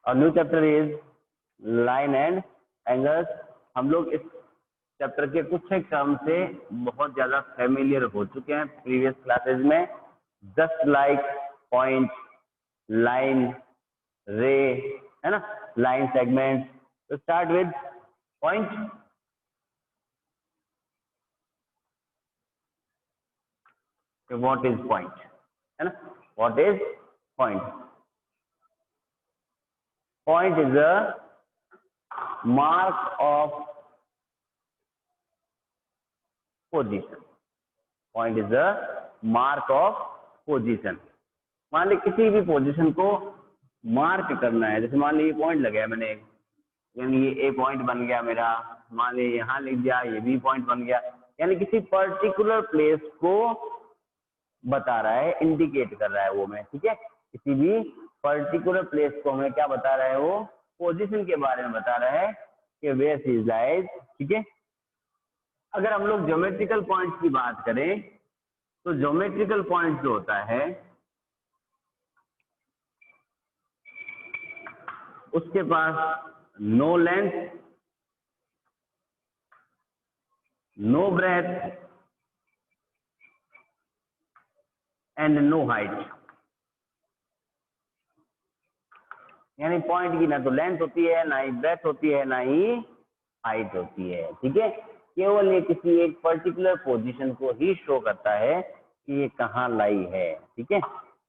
और new chapter is line and angles. हम लोग इस चैप्टर के कुछ एक टर्म से बहुत ज्यादा फेमिलियर हो चुके हैं प्रीवियस क्लासेस में, जस्ट लाइक पॉइंट, लाइन, रे, है ना, लाइन सेगमेंट। तो start with point. What is point, है ना, what is point? Point is a mark of position. Point is the mark of position. मान ली किसी भी पोजीशन को मार्क करना है, जैसे मान ली पॉइंट लगाया मैंने, यानी ये ए पॉइंट बन गया मेरा, मान ली यहाँ लिख दिया, ये बी पॉइंट बन गया, यानी किसी पर्टिकुलर प्लेस को बता रहा है, इंडिकेट कर रहा है वो मैं, ठीक है। किसी भी पर्टिकुलर प्लेस को हमें क्या बता रहा है, वो पोजीशन के बारे में बता रहा है कि वेयर शी लाइज, ठीक है। अगर हम लोग ज्योमेट्रिकल पॉइंट्स की बात करें तो ज्योमेट्रिकल पॉइंट जो होता है उसके पास no length, no breadth and no height. यानी पॉइंट की ना तो लेंथ होती है, ना ही ब्रेथ होती है, ना ही हाइट होती है, ठीक है। केवल ये किसी एक पर्टिकुलर पोजीशन को ही शो करता है कि ये कहाँ लाई है, ठीक है,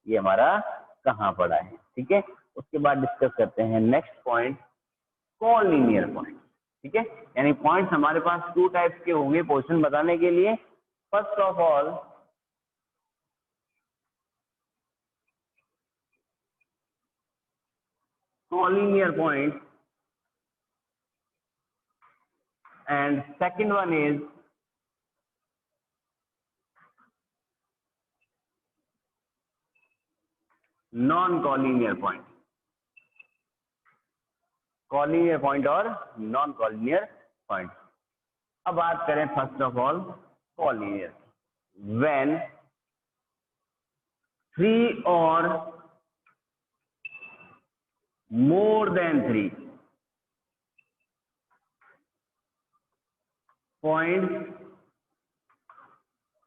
ये हमारा कहाँ पड़ा है, ठीक है। उसके बाद डिस्कस करते हैं नेक्स्ट पॉइंट, कॉलिनियर पॉइंट, ठीक है। यानी पॉइंट्स हमारे पास टू टाइप्स के होंगे पोजीशन बताने के लिए। First of all collinear point and second one is non-collinear point। Collinear point और नॉन कॉलिनियर पॉइंट। अब बात करें first of all collinear, when three और more than three points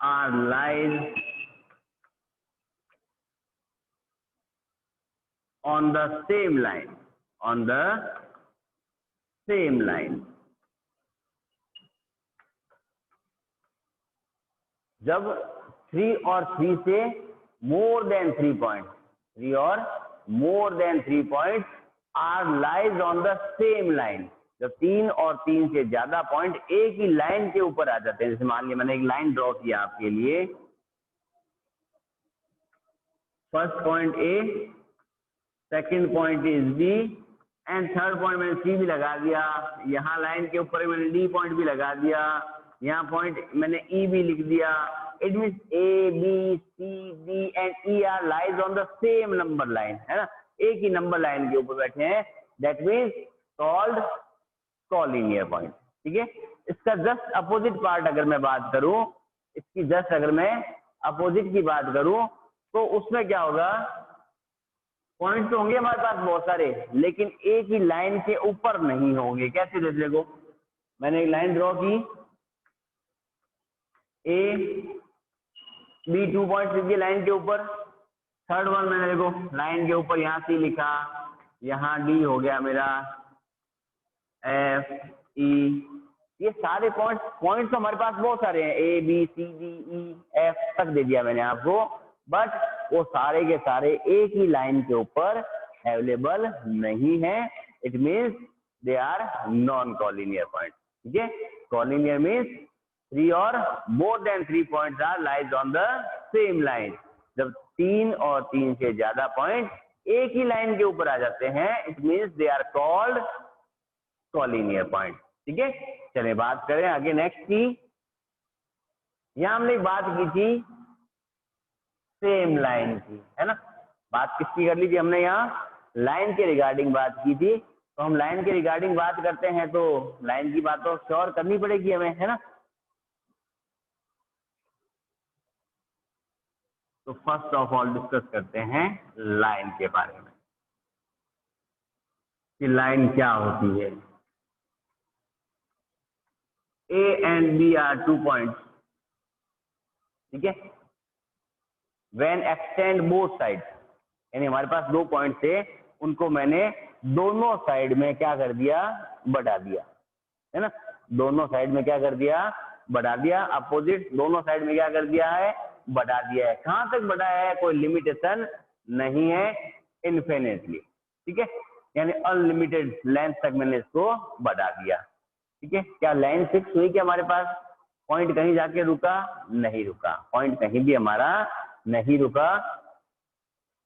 are lies on the same line, on the same line। जब three और three से more than three point, three और more than three point are lies on the same line, जब तीन और तीन से ज्यादा पॉइंट एक ही लाइन के ऊपर आ जाते हैं। जैसे मान लिया मैंने एक लाइन ड्रॉ किया आपके लिए, first point A, second point is B and third point मैंने सी भी लगा दिया, यहाँ लाइन के ऊपर मैंने डी पॉइंट भी लगा दिया, यहाँ पॉइंट मैंने ई भी लिख दिया। It means A B C D and E are lies on the same number line, है ना, एक ही नंबर लाइन के ऊपर बैठे हैं, that means called collinear point, ठीक है। इसका जस्ट अपोजिट पार्ट अगर मैं बात करूं, इसकी जस्ट अगर मैं अपोजिट की बात करूं तो उसमें क्या होगा, पॉइंट तो होंगे हमारे पास बहुत सारे, लेकिन एक ही लाइन के ऊपर नहीं होंगे। कैसे, जैसे देखो मैंने एक लाइन ड्रॉ की, ए बी, टू पॉइंट लिखिए लाइन के ऊपर, थर्ड वन मैंने देखो लाइन के ऊपर यहाँ सी लिखा, यहाँ डी हो गया मेरा, एफ ई, ये सारे पॉइंट्स तो हमारे पास बहुत सारे हैं, A B C D E F तक दे दिया मैंने आपको, बट वो सारे के सारे एक ही लाइन के ऊपर अवेलेबल नहीं है। It means they are non collinear point, ठीक है। कॉलिनियर मीन्स थ्री और more than three points are lies on the same line, जब तीन और तीन से ज्यादा पॉइंट एक ही लाइन के ऊपर आ जाते हैं, it means they are called collinear point, ठीक है। चलिए बात करें आगे नेक्स्ट की। यहां हमने बात की थी सेम लाइन की, है ना, बात किसकी कर ली थी हमने, यहाँ लाइन के रिगार्डिंग बात की थी। तो हम लाइन के रिगार्डिंग बात करते हैं तो लाइन की बात तो श्योर करनी पड़ेगी हमें, है ना। तो फर्स्ट ऑफ ऑल डिस्कस करते हैं लाइन के बारे में। कि लाइन क्या होती है। A and B are 2 points, ठीक है। व्हेन एक्सटेंड बोथ साइड, यानी हमारे पास 2 पॉइंट थे, उनको मैंने दोनों साइड में क्या कर दिया, बढ़ा दिया, है ना। दोनों साइड में क्या कर दिया, बढ़ा दिया। अपोजिट दोनों साइड में क्या कर दिया है, बढ़ा दिया है। कहां तक बढ़ाया है, कोई लिमिटेशन नहीं है, इन्फिनिटली, ठीक है। यानी अनलिमिटेड लेंथ तक मैंने इसको बढ़ा दिया, ठीक है। क्या लाइन फिक्स हुई कि हमारे पास, पॉइंट कहीं जाके रुका, नहीं रुका, पॉइंट कहीं भी हमारा नहीं रुका।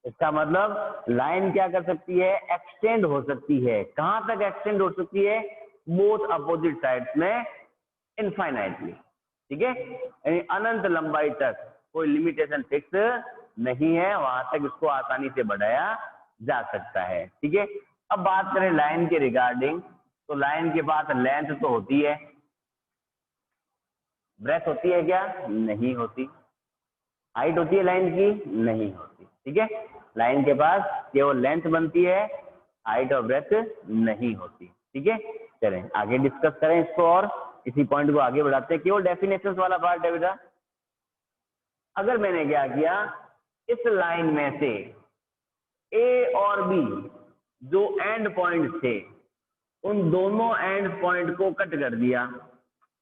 इसका मतलब लाइन क्या कर सकती है, एक्सटेंड हो सकती है। कहां तक एक्सटेंड हो सकती है, बोथ अपोजिट साइड्स में इनफाइनाइटली, ठीक है। यानी अनंत लंबाई तक कोई लिमिटेशन फिक्स नहीं है, वहां तक इसको आसानी से बढ़ाया जा सकता है, ठीक है। अब बात करें लाइन के रिगार्डिंग, तो लाइन के पास लेंथ तो होती है, ब्रेथ होती है क्या, नहीं होती। हाइट होती है लाइन की, नहीं होती, ठीक है। लाइन के पास केवल लेंथ बनती है, हाइट और ब्रेथ नहीं होती, ठीक है। चलें आगे डिस्कस करें इसको और इसी पॉइंट को आगे बढ़ाते हैं। केवल डेफिनेशंस वाला पार्ट है बेटा। अगर मैंने क्या किया, इस लाइन में से ए और बी जो एंड पॉइंट थे, उन दोनों एंड पॉइंट को कट कर दिया,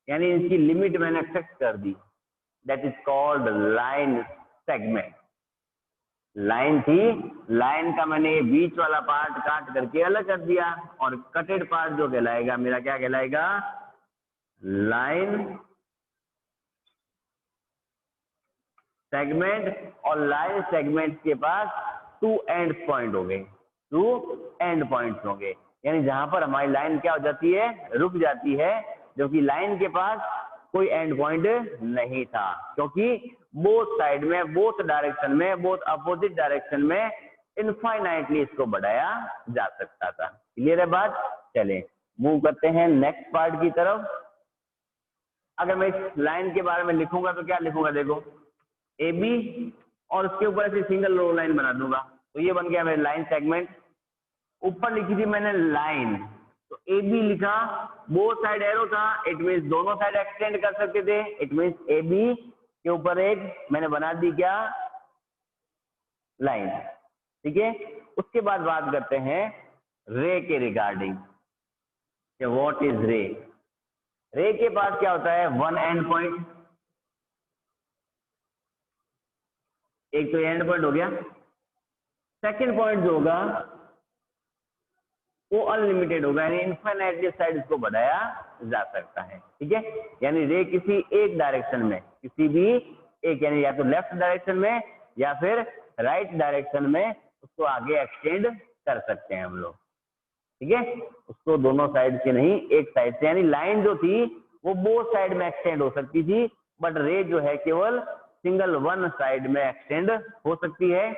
यानी इनकी लिमिट मैंने फिक्स कर दी, that is called line segment. Line थी, लाइन का मैंने ये बीच वाला पार्ट काट करके अलग कर दिया, और कटेड पार्ट जो कहलाएगा मेरा, क्या कहलाएगा, लाइन सेगमेंट। और लाइन सेगमेंट के पास 2 एंड पॉइंट हो गए, 2 एंड पॉइंट्स होंगे, यानी जहां पर हमारी लाइन क्या हो जाती है, रुक जाती है, जो कि लाइन के पास कोई एंड पॉइंट नहीं था, क्योंकि बोथ साइड में, बोथ डायरेक्शन में, बोथ अपोजिट डायरेक्शन में इनफाइनाइटली इसको बढ़ाया जा सकता था। क्लियर है बात। चलें मूव करते हैं नेक्स्ट पार्ट की तरफ। अगर मैं इस लाइन के बारे में लिखूंगा तो क्या लिखूंगा, देखो ए बी, और उसके ऊपर ऐसे सिंगल रो लाइन बना दूंगा, तो ये बन गया मेरे लाइन सेगमेंट। ऊपर लिखी थी मैंने लाइन, तो ए बी लिखा, बोथ साइड एरो था, इट मीन्स दोनों साइड एक्सटेंड कर सकते थे, इट मीन्स ए बी के ऊपर एक मैंने बना दी क्या, लाइन, ठीक है। उसके बाद बात करते हैं रे के रिगार्डिंग, व्हाट इज रे। रे के पास क्या होता है, 1 एंड पॉइंट, एक तो एंड पॉइंट हो गया। सेकंड पॉइंट जो होगा वो अनलिमिटेड होगा, यानी इनफाइनाइटली साइड इसको बढ़ाया जा सकता है, ठीक है। यानी रे किसी एक डायरेक्शन में, किसी भी एक, यानी या तो लेफ्ट डायरेक्शन में या फिर राइट डायरेक्शन में उसको आगे एक्सटेंड कर सकते हैं हम लोग, ठीक है। उसको दोनों साइड से नहीं, एक साइड से, यानी लाइन जो थी वो बोथ साइड में एक्सटेंड हो सकती थी, बट रे जो है केवल सिंगल वन साइड में एक्सटेंड हो सकती है।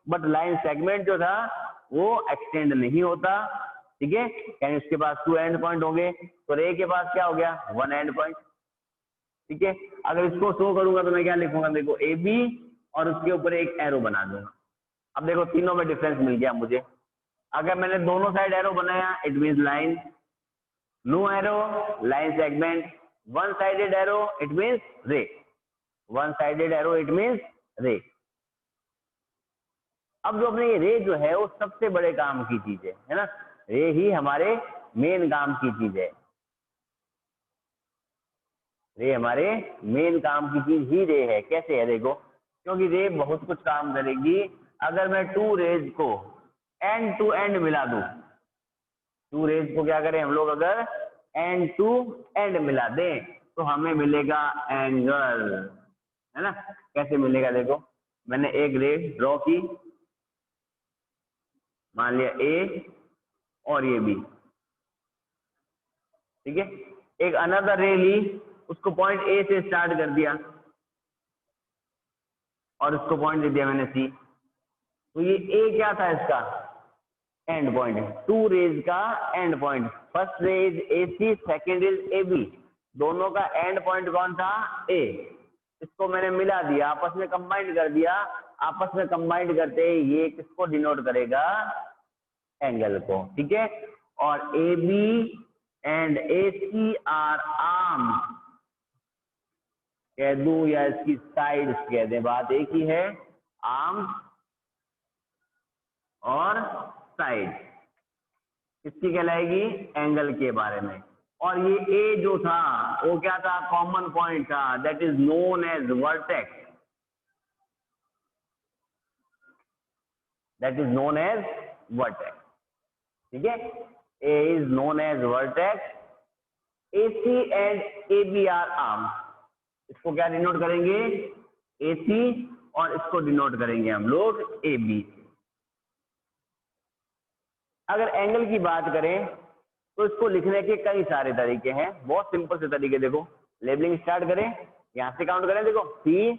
बट लाइन सेगमेंट जो था वो एक्सटेंड नहीं होता, ठीक है। यानी उसके पास 2 एंड पॉइंट होंगे, तो रे के पास क्या हो गया, 1 एंड पॉइंट, ठीक है। अगर इसको शो करूंगा तो मैं क्या लिखूंगा, देखो ए बी और उसके ऊपर एक एरो बना दूंगा। अब देखो तीनों में डिफरेंस मिल गया मुझे। अगर मैंने दोनों साइड एरो बनाया, it means line, no arrow line segment, one sided arrow it means ray, one sided arrow it means ray. अब जो अपने ये रे जो है वो सबसे बड़े काम की चीज है ना, रे ही हमारे मेन काम की चीज है, रे हमारे मेन काम की चीज ही रे है। कैसे है देखो, क्योंकि रे बहुत कुछ काम करेगी। अगर मैं 2 रेज को एंड टू एंड मिला दूं, 2 रेज को क्या करें हम लोग, अगर एंड टू एंड मिला दें तो हमें मिलेगा एंगल, है ना। कैसे मिलेगा देखो, मैंने एक रे ड्रॉ की, मान लिया ए और ये बी, ठीक है। एक अनदर रे ली, उसको पॉइंट ए से स्टार्ट कर दिया और उसको पॉइंट दे दिया मैंने सी, तो ये ए क्या था, इसका एंड पॉइंट है, 2 रेज का end point. First rays A C, second is A B, दोनों का एंड पॉइंट कौन था, ए। इसको मैंने मिला दिया, आपस में कंबाइंड कर दिया। आपस में कंबाइंड करते ये किसको डिनोट करेगा, एंगल को, ठीक है। और A B and A C are arm कह दूं या इसकी साइड्स कह दें, बात एक ही है, आर्म और साइड किसकी कहलाएगी, एंगल के बारे में। और ये ए जो था वो क्या था, कॉमन पॉइंट था, that is known as vertex, that is known as vertex, ठीक है। A is known as vertex, A C and A B are arm, इसको क्या डिनोट करेंगे, ए सी, और इसको डिनोट करेंगे हम लोग ए बी। अगर एंगल की बात करें तो इसको लिखने के कई सारे तरीके हैं, बहुत सिंपल से तरीके। देखो लेबलिंग स्टार्ट करें, यहां से काउंट करें, देखो सी,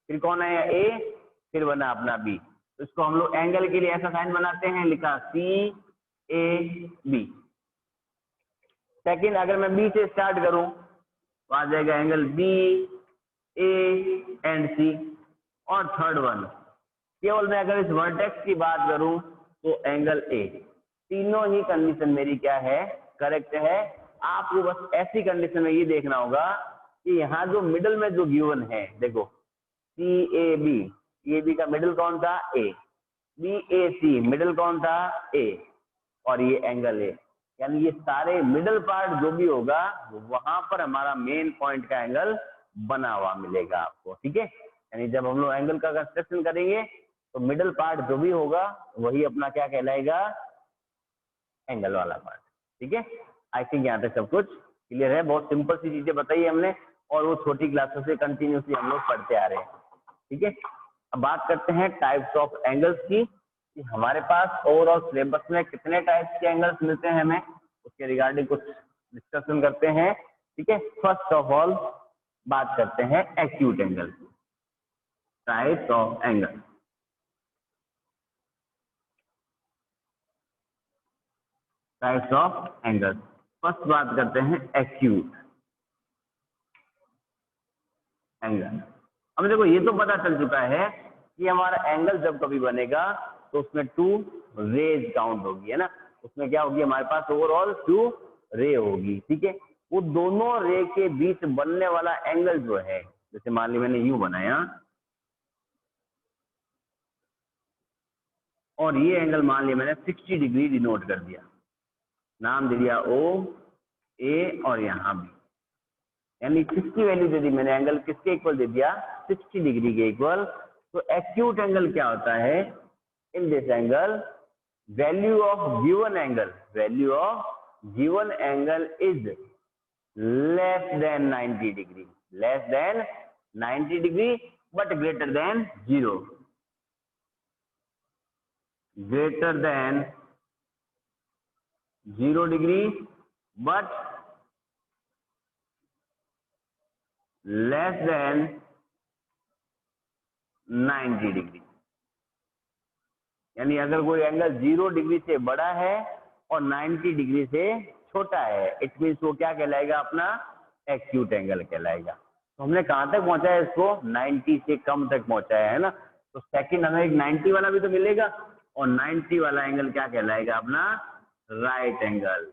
फिर कौन है ए, फिर बना अपना बी, तो इसको हम लोग एंगल के लिए ऐसा साइन बनाते हैं, लिखा सी ए बी। सेकंड, अगर मैं बी से स्टार्ट करूं तो आ जाएगा एंगल बी ए एंड सी। और थर्ड वन, केवल मैं अगर इस वर्टेक्स की बात करूं तो एंगल ए। तीनों ही कंडीशन मेरी क्या है, करेक्ट है। आपको बस ऐसी कंडीशन में ये देखना होगा कि यहाँ जो मिडल में जो गिवन है, देखो सी ए बी का मिडल कौन था, ए, बी ए सी मिडल कौन था, ए, और ये एंगल ए, यानी ये सारे मिडल पार्ट जो भी होगा वहां पर हमारा मेन पॉइंट का एंगल बना हुआ मिलेगा आपको, ठीक है। यानी जब हम लोग एंगल का कंस्ट्रक्शन करेंगे तो मिडल पार्ट जो भी होगा वही अपना क्या कहलाएगा, एंगल वाला पार्ट, ठीक है। आई थिंक यहाँ तक सब कुछ क्लियर है, बहुत सिंपल सी चीजें बताई हमने, और वो छोटी क्लासों से कंटिन्यूसली हम लोग पढ़ते आ रहे हैं, ठीक है। अब बात करते हैं टाइप्स ऑफ एंगल्स की, कि हमारे पास ओवरऑल सिलेबस में कितने टाइप्स के एंगल्स मिलते हैं हमें, उसके रिगार्डिंग कुछ डिस्कशन करते हैं, ठीक है। फर्स्ट ऑफ ऑल बात करते हैं acute angle, types of angle. Types of angle, first बात करते हैं एक्यूट एंगल। अब देखो ये तो पता चल चुका है कि हमारा एंगल जब कभी बनेगा तो उसमें 2 रेज काउंट होगी, है ना, उसमें क्या होगी, हमारे पास ओवरऑल 2 रे होगी, ठीक है। वो दोनों रे के बीच बनने वाला एंगल जो है, जैसे मान ली मैंने यूं बनाया और ये एंगल मान लिया मैंने 60 डिग्री डिनोट कर दिया, नाम दे दिया ओ ए, और यहाँ भी यानी किसकी वैल्यू दे दी मैंने, एंगल किसके इक्वल दे दिया, 60 डिग्री के इक्वल। तो एक्यूट एंगल क्या होता है, in this angle value of given angle is less than 90 degree, less than 90 degree but greater than 0, greater than 0 degree but less than 90 degree. यानी अगर कोई एंगल 0 डिग्री से बड़ा है और 90 डिग्री से छोटा है, इट मीन्स वो क्या कहलाएगा, अपना एक्यूट एंगल कहलाएगा। तो हमने कहाँ तक पहुंचा है इसको, 90 से कम तक पहुंचाया है ना, तो सेकंड हमें एक 90 वाला भी तो मिलेगा, और 90 वाला एंगल क्या कहलाएगा, अपना राइट एंगल।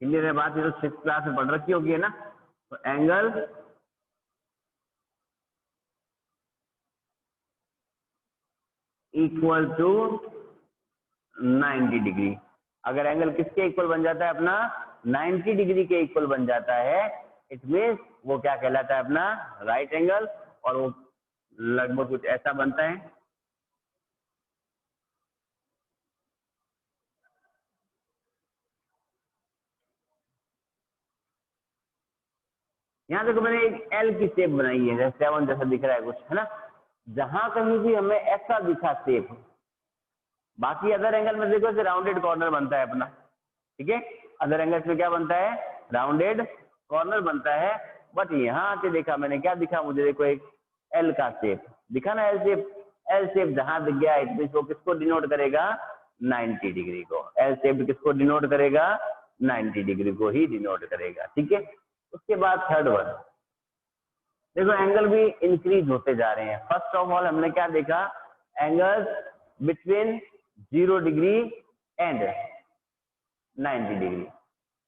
क्लियर है बात, ये तो 6th क्लास में पढ़ रखी होगी, है ना। तो एंगल इक्वल टू 90 डिग्री, अगर एंगल किसके इक्वल बन जाता है, अपना 90 डिग्री के इक्वल बन जाता है, इट मीन्स वो क्या कहलाता है, अपना राइट एंगल। और वो लगभग कुछ ऐसा बनता है, यहाँ देखो मैंने एक एल की शेप बनाई है, जैसे 7 जैसा दिख रहा है कुछ, है ना। जहां कहीं भी हमें ऐसा दिखा शेप, बाकी अदर एंगल में देखो से राउंडेड कॉर्नर बनता है अपना, ठीक है। अदर एंगल्स में क्या बनता है, राउंडेड कॉर्नर बनता है, बट यहाँ आके देखा मैंने क्या दिखा, मुझे देखो एक एल का शेप दिखा ना, एल शेप जहां दिख गया, इट मींस वो किसको डिनोट करेगा, 90 डिग्री को। एल शेप किसको डिनोट करेगा, 90 डिग्री को ही डिनोट करेगा, ठीक है। उसके बाद थर्ड वन, देखो एंगल भी इंक्रीज होते जा रहे हैं। फर्स्ट ऑफ ऑल हमने क्या देखा, angles between 0 degree and 90 degree,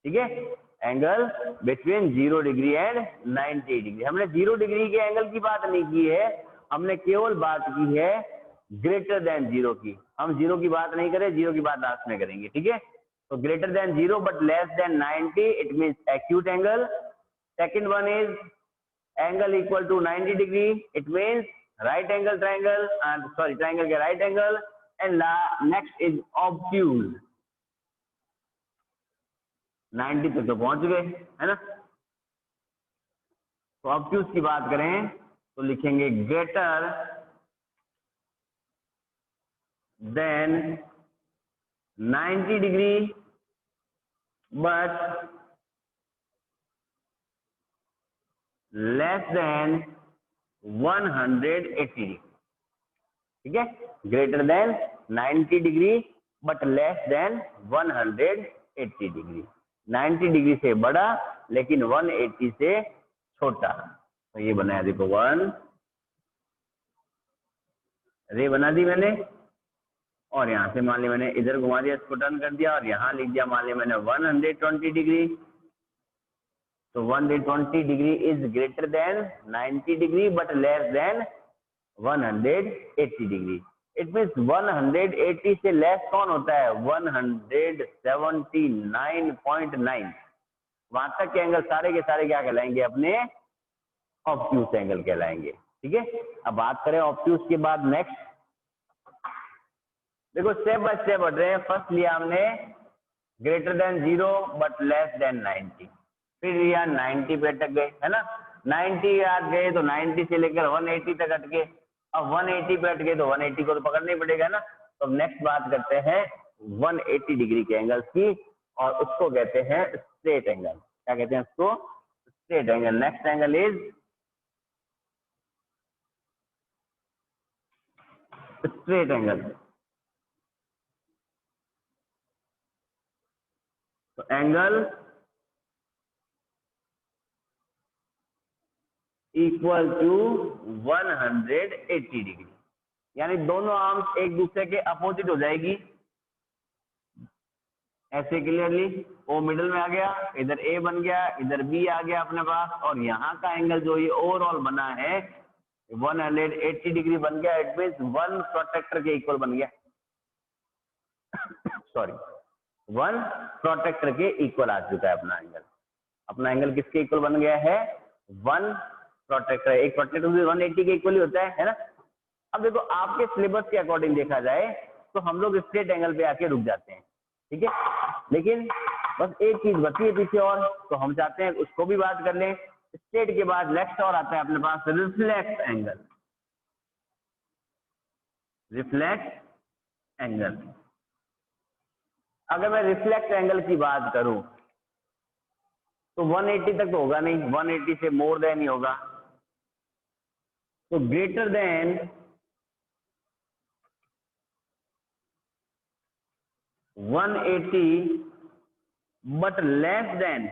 ठीक है, angle between 0 degree and 90 degree. हमने 0 डिग्री के एंगल की बात नहीं की है, हमने केवल बात की है ग्रेटर देन 0 की। हम 0 की बात नहीं करें, 0 की बात लास्ट में करेंगे, ठीक है। तो greater than 0 but less than 90, it means acute angle. Second one is angle equal to 90 degree, it means right angle triangle, sorry triangle के right angle. And next is obtuse, 90 तक तो पहुंच गए, है ना। तो ऑब्ट्यूज की बात करें तो लिखेंगे greater than 90 degree but less then 180 degree, ठीक है, greater than 90 degree but less then 180 degree. 90 degree से बड़ा लेकिन 180 से छोटा। तो ये बनाया, देखो 1 रे बना दी मैंने, और यहाँ से मान लिया मैंने इधर घुमा दिया, इसको टर्न कर दिया, और यहाँ लिख दिया मान लिया मैंने 120 डिग्री। तो 120 degree is greater than 90 degree but less then 180 degree. It means 180 से लेस कौन होता है? 179.9। वहां तक के एंगल सारे के सारे क्या कहलाएंगे? अपने ऑब्ट्यूज एंगल कहलाएंगे, ठीक है। अब बात करें ऑब्ट्यूज के बाद नेक्स्ट, देखो स्टेप बाय स्टेप बढ़ रहे हैं। फर्स्ट लिया हमने greater than 0 but less than 90, फिर लिया 90 पे अटक गए, है ना। 90 याद गए तो 90 से लेकर 180 तक अटके। अब 180 पे अटके तो 180 को तो पकड़ना ही पड़ेगा ना। तो नेक्स्ट बात करते हैं 180 डिग्री के एंगल्स की, और उसको कहते हैं स्ट्रेट एंगल। क्या कहते हैं उसको? Straight angle. Next angle is straight angle. तो एंगल इक्वल टू 180 डिग्री, यानी दोनों आर्म्स एक दूसरे के अपोजिट हो जाएगी। ऐसे क्लियरली ओ मिडिल में आ गया, इधर ए बन गया, इधर बी आ गया अपने पास, और यहाँ का एंगल जो ये ओवरऑल बना है 180 डिग्री बन गया। इट मीन्स 1 प्रोटेक्टर के इक्वल बन गया। सॉरी, 1 प्रोटेक्टर के इक्वल आ चुका है अपना एंगल। अपना एंगल किसके इक्वल बन गया है? 1 प्रोटेक्टर। एक प्रोटेक्टर 180 के इक्वल ही होता है ना। अब देखो आपके सिलेबस के अकॉर्डिंग देखा जाए तो हम लोग स्ट्रेट एंगल पे आके रुक जाते हैं, ठीक है। लेकिन बस एक चीज बची है पीछे, और तो हम चाहते हैं उसको भी बात कर लें। स्ट्रेट के बाद नेक्स्ट और आता है अपने पास रिफ्लेक्स एंगल। रिफ्लेक्स एंगल, अगर मैं रिफ्लेक्स एंगल की बात करूं तो 180 तक तो होगा नहीं, 180 से मोर देन ही होगा। तो greater then 180 but less then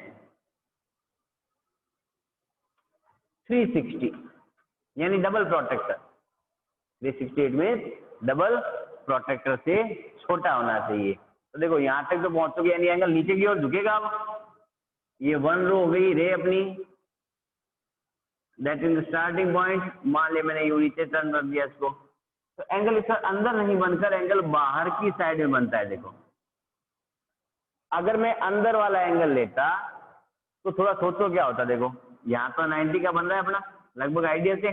360, यानी डबल प्रोटेक्टर। 368 में डबल प्रोटेक्टर से छोटा होना चाहिए। तो देखो यहां तक तो पहुंचोगे, यानी एंगल नीचे की ओर झुकेगा। अब ये 1 रो हो गई रे अपनी, दैट इज स्टार्टिंग पॉइंट। मान लिया मैंने यू नीचे टर्न कर दिया इसको, तो एंगल इसका अंदर नहीं बनकर एंगल बाहर की साइड में बनता है। देखो अगर मैं अंदर वाला एंगल लेता तो थोड़ा सोचो क्या होता। देखो यहाँ तो 90 का बन रहा है अपना लगभग आइडिया से,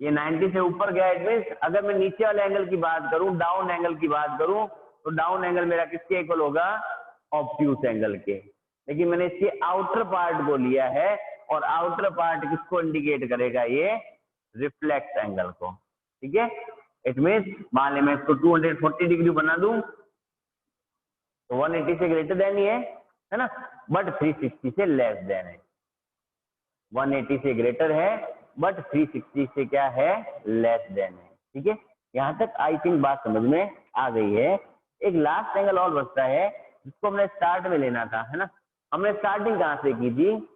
ये 90 से ऊपर गया। इट मीन्स अगर मैं नीचे वाले एंगल की बात करूं, डाउन एंगल की बात करूं, तो डाउन एंगल मेरा किसके इक्वल होगा? ऑब्ट्यूज एंगल के। लेकिन मैंने इसके आउटर पार्ट को लिया है, और आउटर पार्ट किसको इंडिकेट करेगा? ये रिफ्लेक्स एंगल को, ठीक है। इट मीन्स मान लिया मैं इसको 240 डिग्री बना दूं तो 180 से ग्रेटर देन ही है ना, बट 360 से लेस देन है। 180 से ग्रेटर है बट 360 से क्या है? लेस देन है, ठीक है। यहाँ तक आई थिंक बात समझ में आ गई है। एक लास्ट एंगल और बचता है जिसको हमने स्टार्ट में लेना था, है ना। हमने स्टार्टिंग कहाँ से की थी?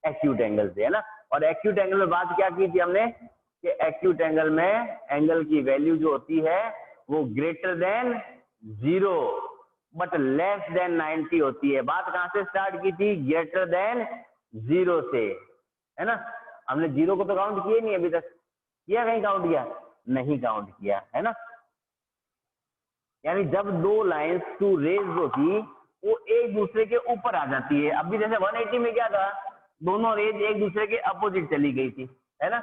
एक्यूट एंगल से, है ना। और एक्यूट एंगल में बात क्या की थी हमने कि एक्यूट एंगल में एंगल की वैल्यू जो होती है वो greater than 0 but less than 90 होती है। बात कहां से स्टार्ट की थी? ग्रेटर देन 0 से, है ना। हमने 0 को तो काउंट किया नहीं अभी तक, किया कहीं काउंट किया? नहीं काउंट किया, है ना। यानी जब दो लाइंस टू रेज जो थी वो एक दूसरे के ऊपर आ जाती है। अभी जैसे 180 में क्या था, दोनों रेज एक दूसरे के अपोजिट चली गई थी, है ना।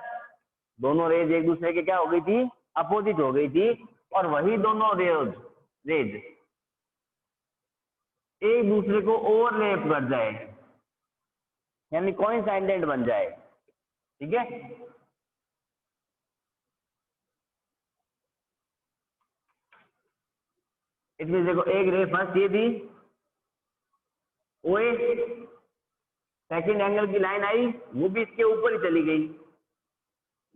दोनों रेज एक दूसरे के क्या हो गई थी? अपोजिट हो गई थी। और वही दोनों रेज एक दूसरे को ओवरलैप कर जाए, यानी कोइंसाइडेंट बन जाए, ठीक है। इट मीन देखो, एक रे फर्स्ट ये थी ओए, सेकंड एंगल की लाइन आई वो भी इसके ऊपर ही चली गई,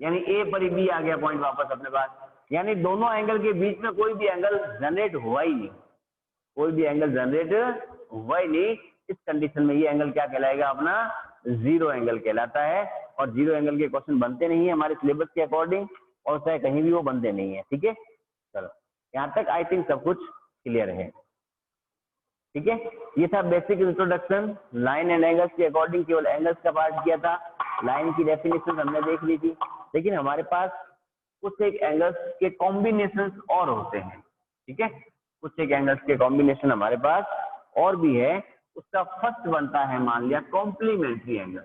यानी ए पर ही बी आ गया पॉइंट वापस अपने पास। यानी दोनों एंगल के बीच में कोई भी एंगल जनरेट हुआ ही नहीं, कोई भी एंगल जनरेट हुआ ही नहीं। इस कंडीशन में ये एंगल क्या कहलाएगा? अपना जीरो एंगल कहलाता है। और जीरो एंगल के क्वेश्चन बनते नहीं है हमारे सिलेबस के अकॉर्डिंग, और चाहे कहीं भी वो बनते नहीं है, ठीक है। चलो यहाँ तक आई थिंक सब कुछ क्लियर है, ठीक है। ये था basic introduction line and angles के अकॉर्डिंग। केवल एंगल्स का पार्ट किया था, लाइन की डेफिनेशन हमने देख ली थी। लेकिन हमारे पास कुछ एक एंगल्स के कॉम्बिनेशन और होते हैं, ठीक है। कुछ एक एंगल्स के कॉम्बिनेशन हमारे पास और भी है। उसका फर्स्ट बनता है, मान लिया, कॉम्प्लीमेंट्री एंगल।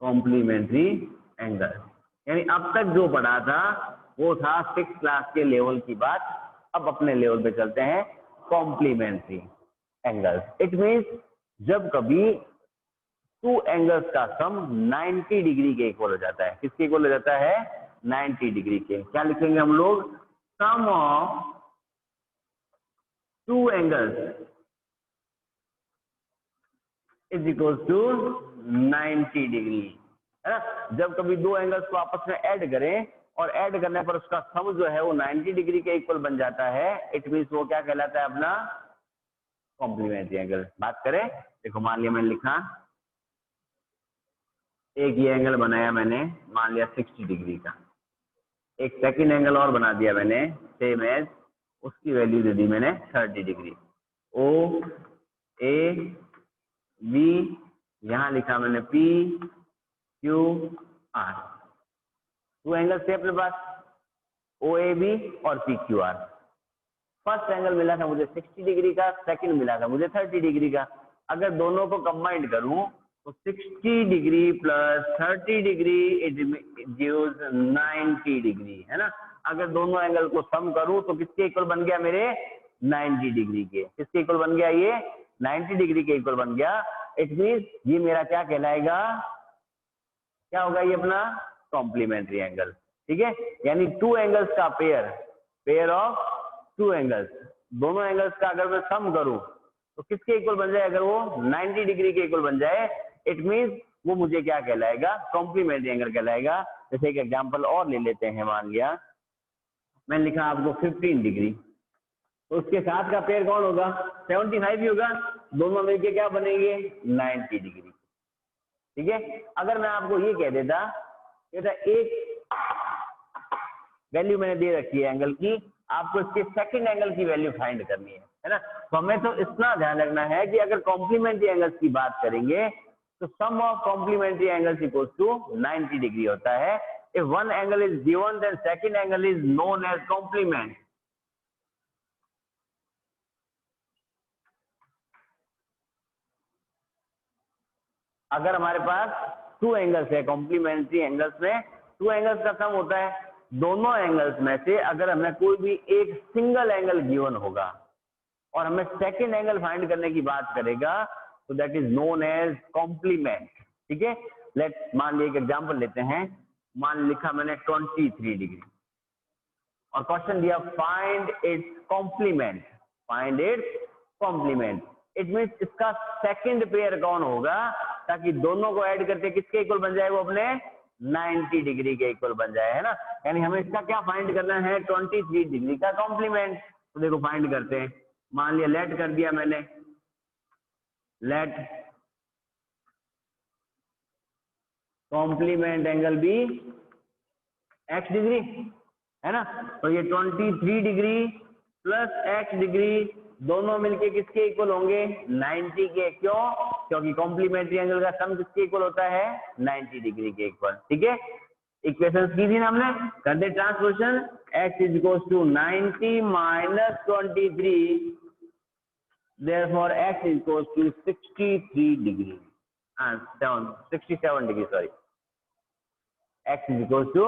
कॉम्प्लीमेंट्री एंगल यानी अब तक जो पढ़ा था वो था 6th क्लास के लेवल की बात। अब अपने लेवल पे चलते हैं, कॉम्प्लीमेंट्री एंगल। इट मीन्स जब कभी टू एंगल्स का सम 90 डिग्री के इक्वल हो जाता है। किसके इक्वल हो जाता है? 90 डिग्री के। क्या लिखेंगे हम लोग? Sum of two angles is equal to 90 degree, है ना। जब कभी दो एंगल्स को आपस में ऐड करें और ऐड करने पर उसका सम जो है वो 90 डिग्री के इक्वल बन जाता है, इट मीन्स वो क्या कहलाता है? अपना कॉम्प्लीमेंट्री एंगल। बात करें, देखो मान लिया मैंने लिखा, एक ये एंगल बनाया मैंने, मान लिया 60 डिग्री का। एक सेकंड एंगल और बना दिया मैंने सेम एज, उसकी वैल्यू दे दी मैंने 30 डिग्री। ओ ए बी, यहां लिखा मैंने P Q R. Two angle थे अपने पास, ओ ए बी और P Q R. First angle मिला था मुझे 60 डिग्री का, सेकंड मिला था मुझे 30 डिग्री का। अगर दोनों को कंबाइंड करूं तो 60 degree plus 30 degree it gives 90 degree, है ना। अगर दोनों एंगल को सम करूं तो किसके इक्वल बन गया? मेरे 90 डिग्री के। किसके इक्वल बन गया? ये 90 डिग्री के इक्वल बन गया। इट मीन्स ये मेरा क्या कहलाएगा? क्या होगा ये? अपना कॉम्प्लीमेंट्री एंगल, ठीक है। यानी टू एंगल्स का पेयर ऑफ टू एंगल्स, दोनों एंगल्स का अगर मैं सम करूं तो किसके इक्वल बन जाए? अगर वो 90 डिग्री के इक्वल बन जाए, इट मीन्स वो मुझे क्या कहलाएगा? कॉम्प्लीमेंट्री एंगल कहलाएगा। जैसे एक एग्जांपल और ले लेते हैं, मान लिया मैंने लिखा आपको 15 डिग्री, तो उसके साथ का पेयर कौन होगा? 75 ही होगा। दोनों मिलके क्या बनेंगे? 90 डिग्री, ठीक है। अगर मैं आपको ये कह देता, एक वैल्यू मैंने दे रखी है एंगल की, आपको इसके सेकंड एंगल की वैल्यू फाइंड करनी है ना। तो हमें तो इतना ध्यान रखना है कि अगर कॉम्प्लीमेंट्री एंगल्स की बात करेंगे तो sum of complementary angles equals to 90 degree होता है। If one angle is given then second angle is known as complement. अगर हमारे पास टू एंगल्स है कॉम्प्लीमेंट्री एंगल्स में, टू एंगल्स का सम होता है, दोनों एंगल्स में से अगर हमें कोई भी एक सिंगल एंगल गिवन होगा और हमें सेकंड एंगल फाइंड करने की बात करेगा तो that is known as complement, ठीक है। लेट मान लिया एक एग्जांपल लेते हैं, मान लिखा मैंने 23 डिग्री और क्वेश्चन दिया find its complement. Find its complement it means इसका सेकंड पेयर कौन होगा, ताकि दोनों को ऐड करके किसके इक्वल बन जाए? वो अपने 90 डिग्री के इक्वल बन जाए, है ना। यानी हमें इसका क्या फाइंड करना है? 23 डिग्री का कॉम्प्लीमेंट। तो देखो फाइंड करते हैं, मान लिया लेट कर दिया मैंने, let complement angle be x degree है ना, तो ये 23 डिग्री प्लस x डिग्री दोनों मिलके किसके इक्वल होंगे 90 के। क्यों? क्योंकि कॉम्प्लीमेंट्री एंगल का सम किसके इक्वल होता है 90 डिग्री के इक्वल। ठीक है, इक्वेशन की थी ना हमने, कर दे transposition, x is equal to 90 minus 23, therefore x is equals to 63 degree and 67 degree, sorry, x is equals to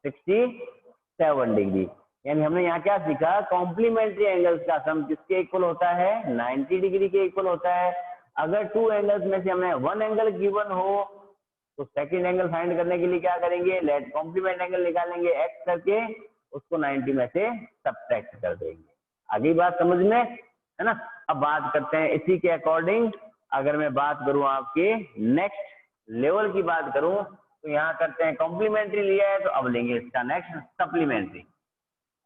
67 degree. यानी हमने यहाँ क्या सीखा, कॉम्प्लीमेंट्री एंगल्स का सम किसके इक्वल होता है 90 डिग्री के इक्वल होता है। अगर टू एंगल्स में से हमें वन एंगल गिवन हो तो सेकंड एंगल फाइंड करने के लिए क्या करेंगे, लेट कॉम्प्लीमेंट एंगल निकालेंगे x करके, उसको 90 में से सब्ट्रैक्ट कर देंगे। आगे बात समझ में है ना। अब बात करते हैं इसी के अकॉर्डिंग, अगर मैं बात करूं आपके नेक्स्ट लेवल की बात करूं तो यहाँ करते हैं कॉम्प्लीमेंट्री लिया है तो अब लेंगे इसका नेक्स्ट सप्लीमेंट्री।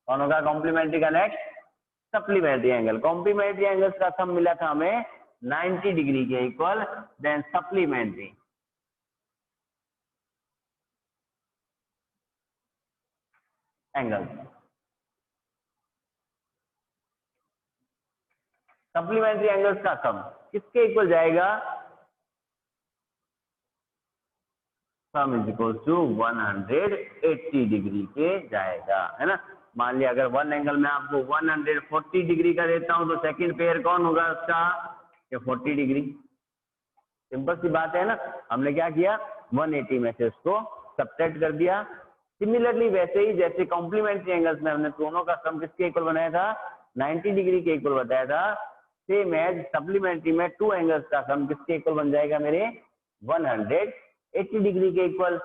कौन होगा कॉम्प्लीमेंट्री का next, supplementary angle. Complementary angles का सम मिला था हमें 90 डिग्री के equal, then supplementary angle. Supplementary angles का सम किसके इक्वल जाएगा, sum is equal to 180 degree के जाएगा, है ना। मान लिया अगर वन एंगल में आपको 140 डिग्री का देता हूं तो सेकंड पेयर कौन होगा उसका, ये 40 डिग्री। सिंपल सी बात है ना। हमने क्या किया 180 में से उसको सब्ट्रैक्ट कर दिया। सिमिलरली वैसे ही जैसे कॉम्प्लीमेंट्री एंगल्स में हमने दोनों का सम किसके इक्वल बनाया था 90 डिग्री के इक्वल बताया था, सेम एज सप्लीमेंट्री में टू एंगल्स का सम किसके इक्वल बन जाएगा मेरे 180 डिग्री के इक्वल।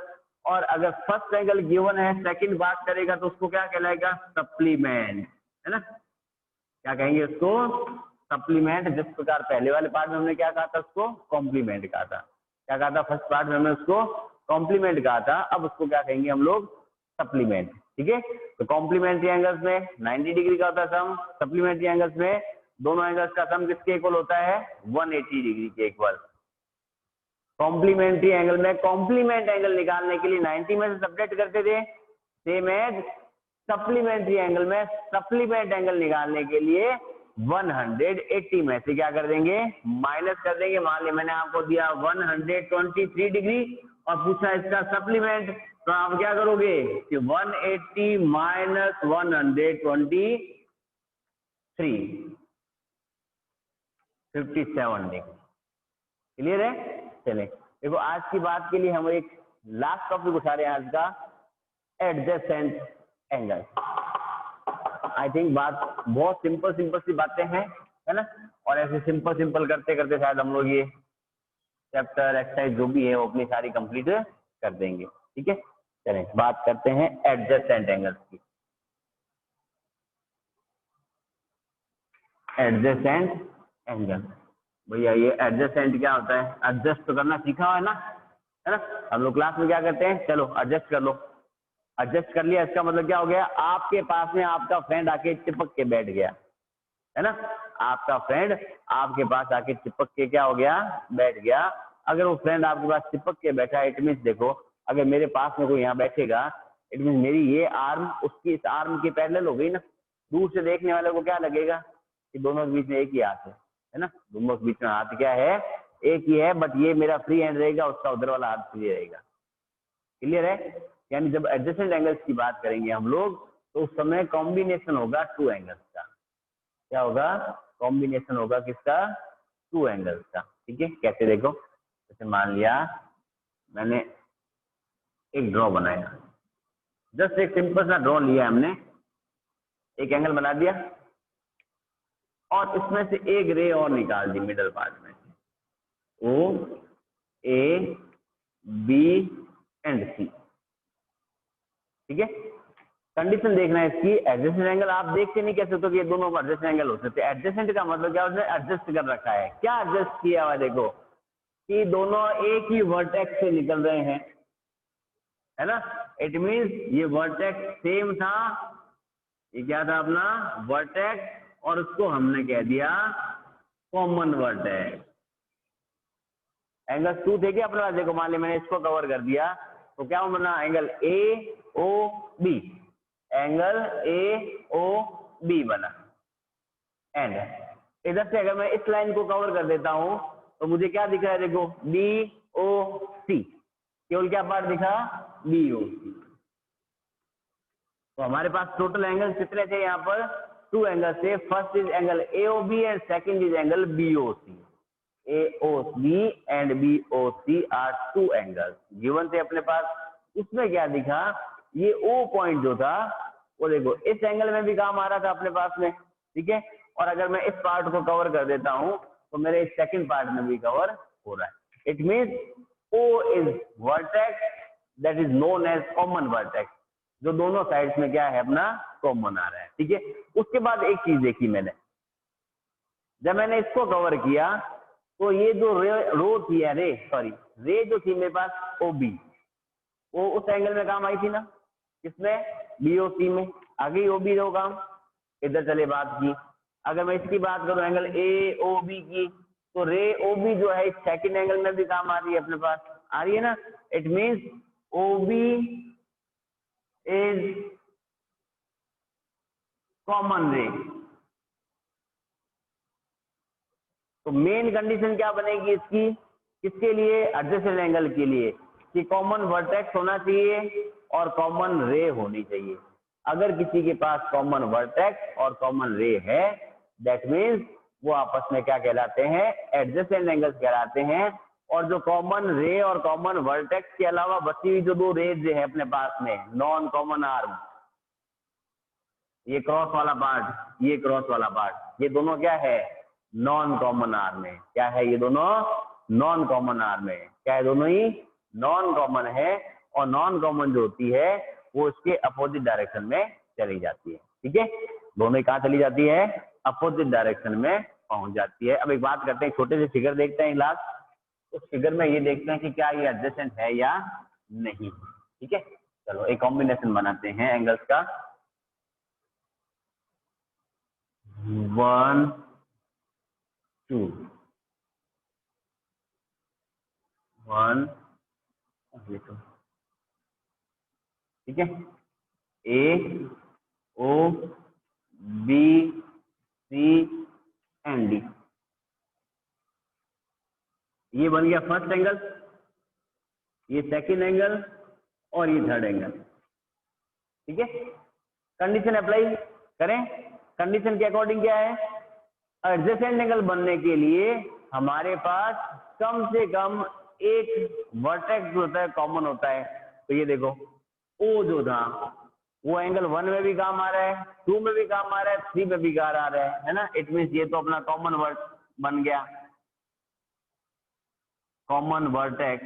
और अगर फर्स्ट एंगल गिवन है सेकंड बात करेगा तो उसको क्या कहलाएगा सप्लीमेंट, है ना। क्या कहेंगे उसको सप्लीमेंट। जिस प्रकार पहले वाले पार्ट में हमने क्या कहा था उसको कॉम्प्लीमेंट कहा था, क्या कहा था फर्स्ट पार्ट में हमने उसको कॉम्प्लीमेंट कहा था, अब उसको क्या कहेंगे हम लोग सप्लीमेंट। ठीक है, तो कॉम्प्लीमेंट्री एंगल्स में 90 डिग्री का होता है सम, सप्लीमेंट्री एंगल्स में दोनों एंगल्स का सम किसके इक्वल होता है 180 डिग्री के इक्वल। कॉम्प्लीमेंट्री एंगल में कॉम्प्लीमेंट एंगल निकालने के लिए 90 में से सब्ट्रैक्ट करते थे, सेम एज सप्लीमेंट्री एंगल में सप्लीमेंट एंगल निकालने के लिए 180 में से क्या कर देंगे माइनस कर देंगे। मान लिया मैंने आपको दिया 123 डिग्री और पूछा इसका सप्लीमेंट, तो आप क्या करोगे कि 180 माइनस 123 57 डिग्री। क्लियर है। चले देखो आज की बात के लिए हम एक लास्ट टॉपिक उठा रहे हैं आज का, एडजेसेंट एंगल। आई थिंक बात बहुत सिंपल सी बातें हैं, है ना। और ऐसे सिंपल करते करते शायद हम लोग ये चैप्टर एक्सरसाइज जो भी है वो अपनी सारी कंप्लीट कर देंगे। ठीक है, चलें बात करते हैं एडजेसेंट एंगल्स की। एडजेसेंट एंगल, भैया ये एडजेसेंट क्या होता है, एडजस्ट तो करना सीखा हुआ है ना। हम लोग क्लास में क्या करते हैं, चलो एडजस्ट कर लो, एडजस्ट कर लिया इसका मतलब क्या हो गया, आपके पास में आपका फ्रेंड आके चिपक के बैठ गया, है ना। आपका फ्रेंड आपके पास आके चिपक के क्या हो गया बैठ गया। अगर वो फ्रेंड आपके पास चिपक के बैठा है, इट मीन्स देखो अगर मेरे पास में कोई यहाँ बैठेगा, इट मीन्स मेरी ये आर्म उसकी इस आर्म की पैरेलल हो गई ना। दूर से देखने वाले को क्या लगेगा कि दोनों के बीच में एक ही हाथ है ना, दोनों के बीच में हाथ क्या है एक ही है, बट ये मेरा फ्री हैंड रहेगा, उसका उधर वाला हाथ फ्री रहेगा। क्लियर है। यानी जब एडजेसेंट एंगल्स की बात करेंगे हम लोग तो उस समय कॉम्बिनेशन होगा टू एंगल्स का। क्या होगा, कॉम्बिनेशन होगा किसका, टू एंगल्स का। ठीक है, कैसे देखो, जैसे मान लिया मैंने एक ड्रॉ बनाया, जस्ट एक सिंपल सा ड्रॉ लिया हमने, एक एंगल बना दिया और इसमें से एक रे और निकाल दी मिडल पार्ट में, ओ ए बी एंड सी। ठीक है, कंडीशन देखना है इसकी, एडजेसेंट एंगल आप देख के नहीं कह सकते कि ये दोनों को एडजेसेंट एंगल हो सकते। एडजेसेंट का मतलब क्या, उसने एडजस्ट कर रखा है। क्या एडजस्ट किया हुआ, देखो कि दोनों एक ही वर्टेक्स से निकल रहे हैं, है ना। इट मींस ये वर्टेक्स सेम था, ये क्या था अपना वर्टेक्स, और उसको हमने कह दिया कॉमन वर्टेक्स। एंगल टू थे क्या अपने पास, देखो मान लिया मैंने इसको कवर कर दिया तो क्या बना angle A O B, angle A O B बना। एंड इधर से अगर मैं इस लाइन को कवर कर देता हूं तो मुझे क्या दिख रहा है, देखो बी ओ सी, केवल क्या पार्ट दिखा, बी ओ सी। तो हमारे पास टोटल एंगल कितने थे यहाँ पर, 2 एंगल थे। First is angle A O B and second is angle B O C. AOB and BOC are 2 angles given थे अपने पास। उसमें क्या दिखा, ये O पॉइंट जो था वो देखो इस एंगल में भी काम आ रहा था अपने पास में, ठीक है। और अगर मैं इस पार्ट को कवर कर देता हूं तो मेरे इस सेकंड पार्ट में भी कवर हो रहा है। It means O is vertex that is known as common vertex, जो दोनों साइड्स में क्या है अपना कॉमन आ रहा है, ठीक है। उसके बाद एक चीज देखी मैंने, जब मैंने इसको कवर किया तो ये जो रो थी रे जो थी मेरे पास OB, वो उस एंगल में काम आई थी ना, किसमें, BOC में। आ गई OB रो काम। इधर चले बात की, अगर मैं इसकी बात करूं एंगल AOB की, तो रे OB जो है इस सेकंड एंगल में भी काम आ रही है अपने पास, आ रही है ना। It means OB is common रे। तो मेन कंडीशन क्या बनेगी इसकी, किसके लिए, एडजेसेंट एंगल के लिए, कि कॉमन वर्टेक्स होना चाहिए और कॉमन रे होनी चाहिए। अगर किसी के पास कॉमन वर्टेक्स और कॉमन रे है, दैट मीन्स वो आपस में क्या कहलाते हैं, एडजेसेंट एंगल्स कहलाते हैं। और जो कॉमन रे और कॉमन वर्टेक्स के अलावा बची हुई जो 2 रेज है अपने पास में, नॉन कॉमन आर्म, ये क्रॉस वाला पार्ट, ये क्रॉस वाला पार्ट, ये दोनों क्या है, नॉन कॉमन आर्म है। क्या है, ये दोनों नॉन कॉमन आर्म है। क्या है, दोनों ही नॉन कॉमन है। और नॉन कॉमन जो होती है वो इसके अपोजिट डायरेक्शन में चली जाती है, ठीक है। दोनों ही कहाँ चली जाती है, अपोजिट डायरेक्शन में पहुंच जाती है। अब एक बात करते हैं, छोटे से फिगर देखते हैं लास्ट। उस फिगर में ये देखते हैं कि क्या ये एडजेसेंट है या नहीं, ठीक है। चलो एक कॉम्बिनेशन बनाते हैं एंगल्स का। 1 2 1, ठीक है, AOBC एंड D, ये बन गया फर्स्ट एंगल, ये सेकंड एंगल और ये थर्ड एंगल, ठीक है। कंडीशन अप्लाई करें। कंडीशन के अकॉर्डिंग क्या है, एडजेसेंट एंगल बनने के लिए हमारे पास कम से कम एक वर्टेक्स होता है, कॉमन होता है। तो ये देखो O जो था वो एंगल 1 में भी काम आ रहा है, 2 में भी काम आ रहा है, 3 में भी काम आ रहा है ना। इट मीन्स ये तो अपना कॉमन वर्ट बन गया, कॉमन वर्टेक्स।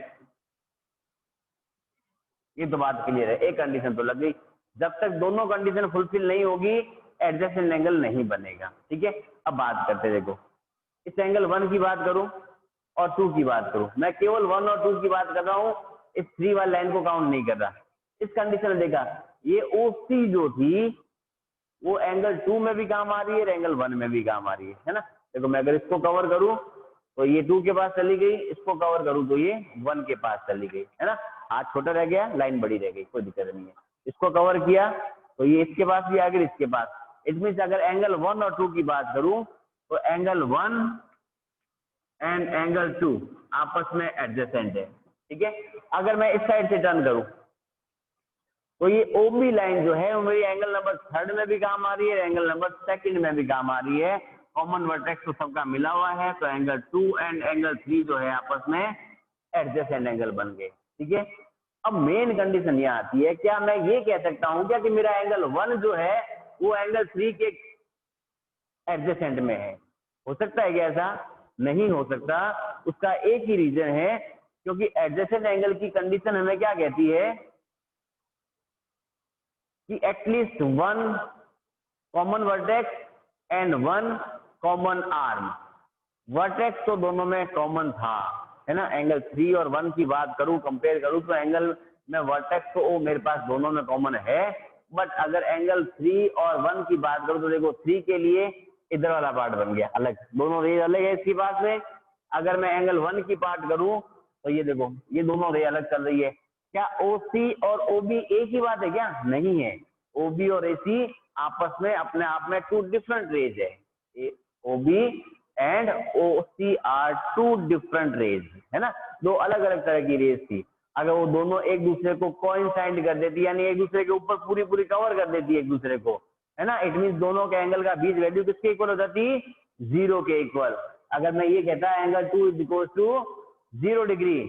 ये तो बात क्लियर है, एक कंडीशन तो लग गई। जब तक दोनों कंडीशन फुलफिल नहीं होगी एडजेसेंट एंगल नहीं बनेगा, ठीक है। अब बात करते, देखो इस एंगल 1 की बात करूं और 2 की बात करूं, मैं केवल 1 और 2 की बात कर रहा हूं, इस 3 वाली लाइन को काउंट नहीं कर रहा। इस कंडीशन में देखा, ये OC जो थी वो एंगल 2 में भी काम आ रही है, एंगल 1 में भी काम आ रही है ना। देखो मैं अगर इसको कवर करूं तो ये 2 के पास चली गई, इसको कवर करूं तो ये 1 के पास चली गई, है ना। हाथ छोटा रह गया, लाइन बड़ी रह गई, कोई दिक्कत नहीं है। इसको कवर किया तो ये इसके पास भी आ गई, इसके पास। इट मीन्स अगर एंगल 1 और 2 की बात करूं तो एंगल 1 एंड एंगल 2 आपस में एडजेसेंट है, ठीक है। अगर मैं इस साइड से टर्न करूं तो ये OB लाइन जो है वो मेरी एंगल नंबर 3 में भी काम आ रही है, एंगल नंबर 2 में भी काम आ रही है। कॉमन वर्टेक्स तो सबका मिला हुआ है, तो एंगल 2 एंड एंगल 3 जो है आपस में एडजेसेंट एंगल बन गए, ठीक है। अब मेन कंडीशन यह आती है, क्या मैं ये कह सकता हूं क्या कि मेरा एंगल 1 जो है वो एंगल 3 के एडजेसेंट में है? हो सकता है क्या ऐसा? नहीं हो सकता। उसका एक ही रीजन है, क्योंकि एडजेसेंट एंगल की कंडीशन हमें क्या कहती है कि at least 1 common vertex and 1 common arm. Vertex तो दोनों में कॉमन था, है ना। एंगल 3 और 1 की बात करूं, कंपेयर करूं तो एंगल में वर्टेक्स तो वो मेरे पास दोनों में कॉमन है। बट अगर एंगल 3 और 1 की बात करूं तो देखो 3 के लिए इधर वाला पार्ट बन गया अलग, दोनों रे अलग है इसके पास में। अगर मैं एंगल 1 की बात करूं तो ये देखो ये दोनों रे अलग चल रही है, क्या OC और OB एक ही बात है क्या? नहीं है, OB और AC आपस में अपने आप में टू डिफरेंट रेज है। OB and OC are two different rays, है ना, दो अलग अलग तरह की रेज थी। अगर वो दोनों एक दूसरे को कोइंसाइड कर देती, यानी एक दूसरे के ऊपर पूरी पूरी कवर कर देती है एक दूसरे को, है ना, इट मीन दोनों के एंगल का बीच वैल्यू किसके इक्वल हो जाती? 0 के इक्वल। अगर मैं ये कहता angle 2 is equal to 0 degree,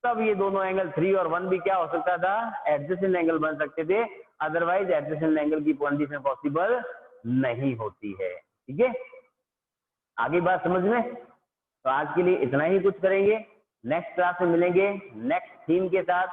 तब ये दोनों एंगल 3 और 1 भी क्या हो सकता था? एडजेसेंट एंगल बन सकते थे, अदरवाइज एडजेसेंट एंगल की कंडीशन पॉसिबल नहीं होती है। ठीक है, आगे बात समझ में? तो आज के लिए इतना ही कुछ करेंगे, नेक्स्ट क्लास में मिलेंगे नेक्स्ट थीम के साथ।